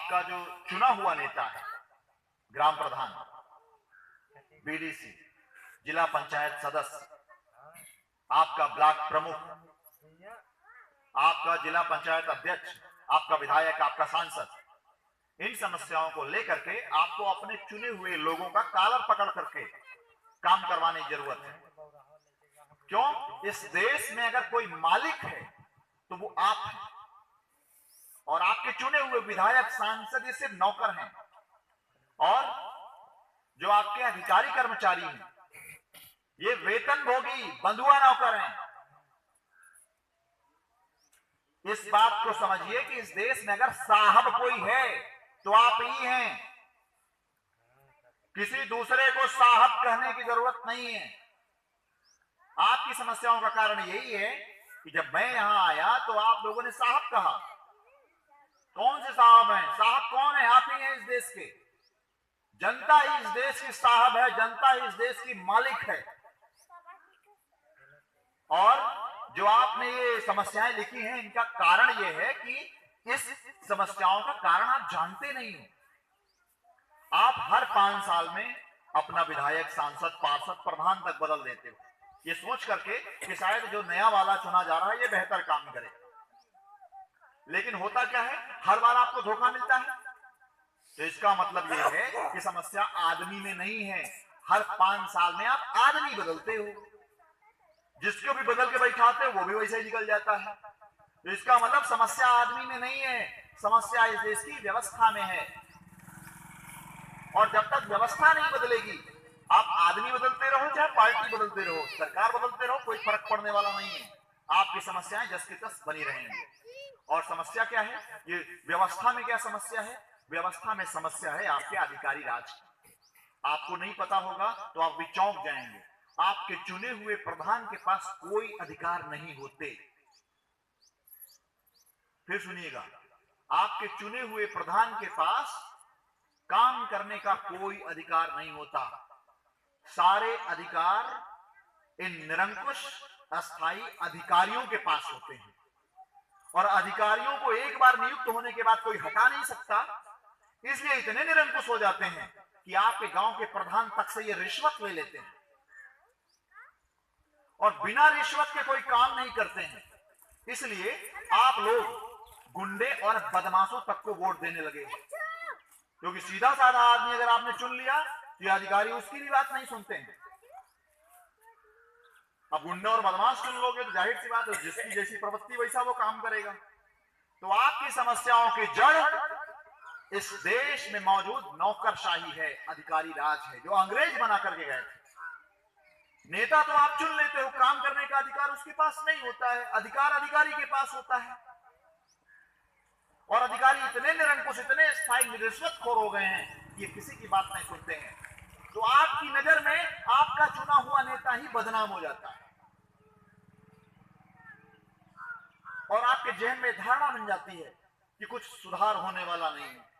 आपका जो चुना हुआ नेता है, ग्राम प्रधान, बीडीसी, जिला पंचायत सदस्य, आपका ब्लॉक प्रमुख, आपका जिला पंचायत अध्यक्ष, आपका विधायक, आपका सांसद, इन समस्याओं को लेकर के आपको अपने चुने हुए लोगों का कॉलर पकड़ करके काम करवाने की जरूरत है। क्यों? इस देश में अगर कोई मालिक है तो वो आप हैं, और आपके चुने हुए विधायक, सांसद ये सिर्फ नौकर हैं, और जो आपके अधिकारी कर्मचारी हैं ये वेतनभोगी बंधुआ नौकर हैं। इस बात को समझिए कि इस देश में अगर साहब कोई है तो आप ही हैं। किसी दूसरे को साहब कहने की जरूरत नहीं है। आपकी समस्याओं का कारण यही है कि जब मैं यहां आया तो आप लोगों ने साहब कहा। कौन से साहब हैं? साहब कौन है? आप ही हैं इस देश के। जनता ही इस देश की साहब है, जनता ही इस देश की मालिक है। और जो आपने ये समस्याएं लिखी हैं, इनका कारण ये है कि इस समस्याओं का कारण आप जानते नहीं हो। आप हर 5 साल में अपना विधायक, सांसद, पार्षद, प्रधान तक बदल देते हो, ये सोच करके कि शायद जो नया वाला चुना जा रहा है ये बेहतर काम करे। लेकिन होता क्या है, हर बार आपको धोखा मिलता है। तो इसका मतलब ये है कि समस्या आदमी में नहीं है। हर 5 साल में आप आदमी बदलते हो, जिसको भी बदल के बैठाते हो वो भी वैसे ही निकल जाता है। तो इसका मतलब समस्या आदमी में नहीं है, समस्या इस देश की व्यवस्था में है। और जब तक व्यवस्था नहीं बदलेगी, आप आदमी बदलते रहो चाहे पार्टी बदलते रहो, सरकार बदलते रहो, कोई फर्क पड़ने वाला नहीं है। आपकी समस्याएं जस की तस बनी रहेंगी। और समस्या क्या है? ये व्यवस्था में क्या समस्या है? व्यवस्था में समस्या है आपके अधिकारी राज की। आपको नहीं पता होगा तो आप भी चौंक जाएंगे। आपके चुने हुए प्रधान के पास कोई अधिकार नहीं होते। फिर सुनिएगा, आपके चुने हुए प्रधान के पास काम करने का कोई अधिकार नहीं होता। सारे अधिकार इन निरंकुश अस्थाई अधिकारियों के पास होते हैं, और अधिकारियों को एक बार नियुक्त होने के बाद कोई हटा नहीं सकता। इसलिए इतने निरंकुश हो जाते हैं कि आपके गांव के प्रधान तक से ये रिश्वत ले लेते हैं, और बिना रिश्वत के कोई काम नहीं करते हैं। इसलिए आप लोग गुंडे और बदमाशों तक को वोट देने लगे, क्योंकि सीधा साधा आदमी अगर आपने चुन लिया तो अधिकारी उसकी भी बात नहीं सुनते हैं। अब गुंडे और बदमाश चुन लोगे तो जाहिर सी बात है, जिसकी जैसी प्रवृत्ति वैसा वो काम करेगा। तो आपकी समस्याओं की जड़ इस देश में मौजूद नौकरशाही है, अधिकारी राज है, जो अंग्रेज बना करके गए थे। नेता तो आप चुन लेते हो, काम करने का अधिकार उसके पास नहीं होता है, अधिकार अधिकारी के पास होता है। और अधिकारी इतने निरंकुश, इतने स्थायी रिश्वतखोर हो गए हैं, ये किसी की बात नहीं सुनते हैं। तो आपकी नजर में आपका चुना हुआ नेता ही बदनाम हो जाता है, और आपके जहन में धारणा बन जाती है कि कुछ सुधार होने वाला नहीं है।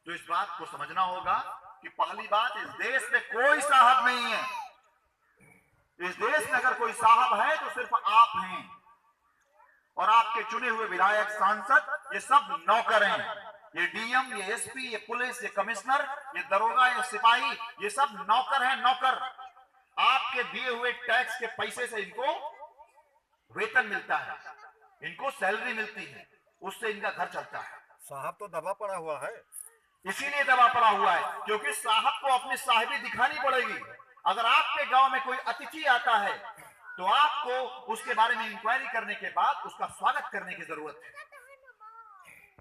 तो इस बात को समझना होगा कि पहली बात, इस देश में कोई साहब नहीं है। इस देश में अगर कोई साहब है तो सिर्फ आप हैं, और आपके चुने हुए विधायक, सांसद, ये सब नौकर हैं। ये डीएम, ये एसपी, ये पुलिस, ये कमिश्नर, ये दरोगा, ये सिपाही, ये सब नौकर हैं, नौकर। आपके दिए हुए टैक्स के पैसे से इनको वेतन मिलता है, इनको सैलरी मिलती है, उससे इनका घर चलता है। साहब तो दबा पड़ा हुआ है। इसीलिए दबा पड़ा हुआ है, क्योंकि साहब को अपनी साहिबी दिखानी पड़ेगी। अगर आपके गांव में कोई अतिथि आता है तो आपको उसके बारे में इंक्वायरी करने के बाद उसका स्वागत करने की जरूरत है।